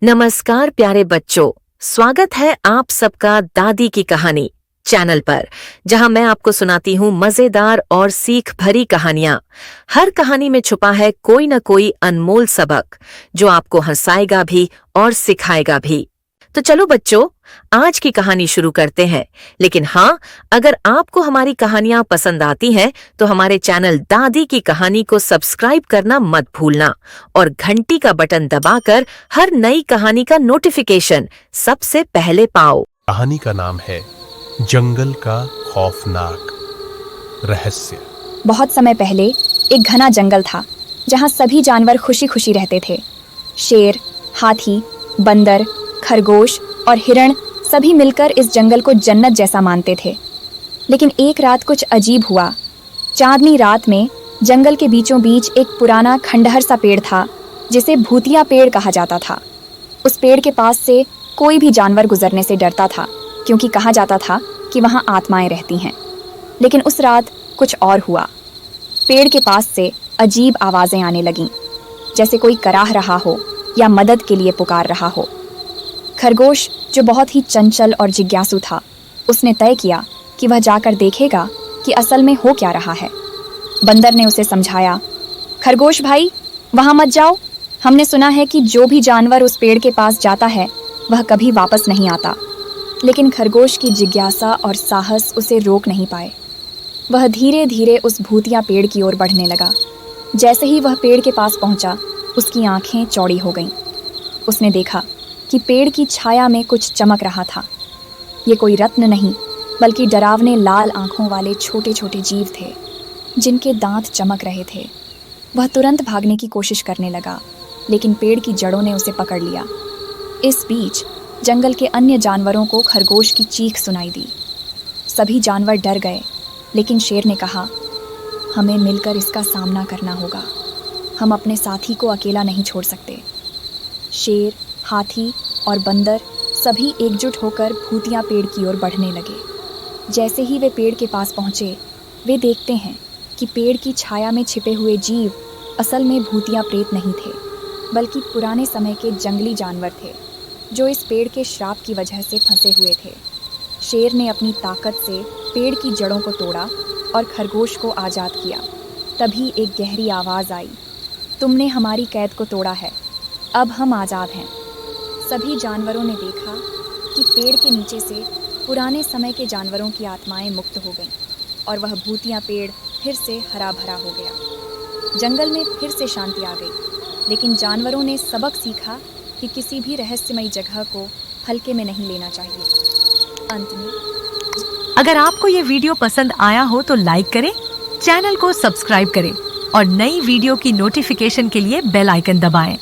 नमस्कार प्यारे बच्चों, स्वागत है आप सबका दादी की कहानी चैनल पर, जहां मैं आपको सुनाती हूं मजेदार और सीख भरी कहानियां। हर कहानी में छुपा है कोई न कोई अनमोल सबक जो आपको हंसाएगा भी और सिखाएगा भी। तो चलो बच्चों, आज की कहानी शुरू करते हैं। लेकिन हाँ, अगर आपको हमारी कहानियां पसंद आती हैं तो हमारे चैनल दादी की कहानी को सब्सक्राइब करना मत भूलना और घंटी का बटन दबाकर हर नई कहानी का नोटिफिकेशन सबसे पहले पाओ। कहानी का नाम है जंगल का खौफनाक रहस्य। बहुत समय पहले एक घना जंगल था जहाँ सभी जानवर खुशी खुशी रहते थे। शेर, हाथी, बंदर, खरगोश और हिरण सभी मिलकर इस जंगल को जन्नत जैसा मानते थे। लेकिन एक रात कुछ अजीब हुआ। चांदनी रात में जंगल के बीचों बीच एक पुराना खंडहर सा पेड़ था जिसे भूतिया पेड़ कहा जाता था। उस पेड़ के पास से कोई भी जानवर गुजरने से डरता था, क्योंकि कहा जाता था कि वहाँ आत्माएं रहती हैं। लेकिन उस रात कुछ और हुआ। पेड़ के पास से अजीब आवाज़ें आने लगीं, जैसे कोई कराह रहा हो या मदद के लिए पुकार रहा हो। खरगोश, जो बहुत ही चंचल और जिज्ञासु था, उसने तय किया कि वह जाकर देखेगा कि असल में हो क्या रहा है। बंदर ने उसे समझाया, खरगोश भाई, वहाँ मत जाओ। हमने सुना है कि जो भी जानवर उस पेड़ के पास जाता है वह कभी वापस नहीं आता। लेकिन खरगोश की जिज्ञासा और साहस उसे रोक नहीं पाए। वह धीरे धीरे उस भूतिया पेड़ की ओर बढ़ने लगा। जैसे ही वह पेड़ के पास पहुंचा, उसकी आंखें चौड़ी हो गईं। उसने देखा कि पेड़ की छाया में कुछ चमक रहा था। ये कोई रत्न नहीं, बल्कि डरावने लाल आंखों वाले छोटे छोटे जीव थे, जिनके दांत चमक रहे थे। वह तुरंत भागने की कोशिश करने लगा, लेकिन पेड़ की जड़ों ने उसे पकड़ लिया। इस बीच जंगल के अन्य जानवरों को खरगोश की चीख सुनाई दी। सभी जानवर डर गए, लेकिन शेर ने कहा, हमें मिलकर इसका सामना करना होगा। हम अपने साथी को अकेला नहीं छोड़ सकते। शेर, हाथी और बंदर सभी एकजुट होकर भूतिया पेड़ की ओर बढ़ने लगे। जैसे ही वे पेड़ के पास पहुँचे, वे देखते हैं कि पेड़ की छाया में छिपे हुए जीव असल में भूतिया प्रेत नहीं थे, बल्कि पुराने समय के जंगली जानवर थे जो इस पेड़ के श्राप की वजह से फंसे हुए थे। शेर ने अपनी ताकत से पेड़ की जड़ों को तोड़ा और खरगोश को आज़ाद किया। तभी एक गहरी आवाज़ आई, तुमने हमारी कैद को तोड़ा है, अब हम आज़ाद हैं। सभी जानवरों ने देखा कि पेड़ के नीचे से पुराने समय के जानवरों की आत्माएं मुक्त हो गईं और वह भूतिया पेड़ फिर से हरा भरा हो गया। जंगल में फिर से शांति आ गई, लेकिन जानवरों ने सबक सीखा कि किसी भी रहस्यमयी जगह को हल्के में नहीं लेना चाहिए। अंत में, अगर आपको ये वीडियो पसंद आया हो तो लाइक करें, चैनल को सब्सक्राइब करें और नई वीडियो की नोटिफिकेशन के लिए बेल आइकन दबाएं।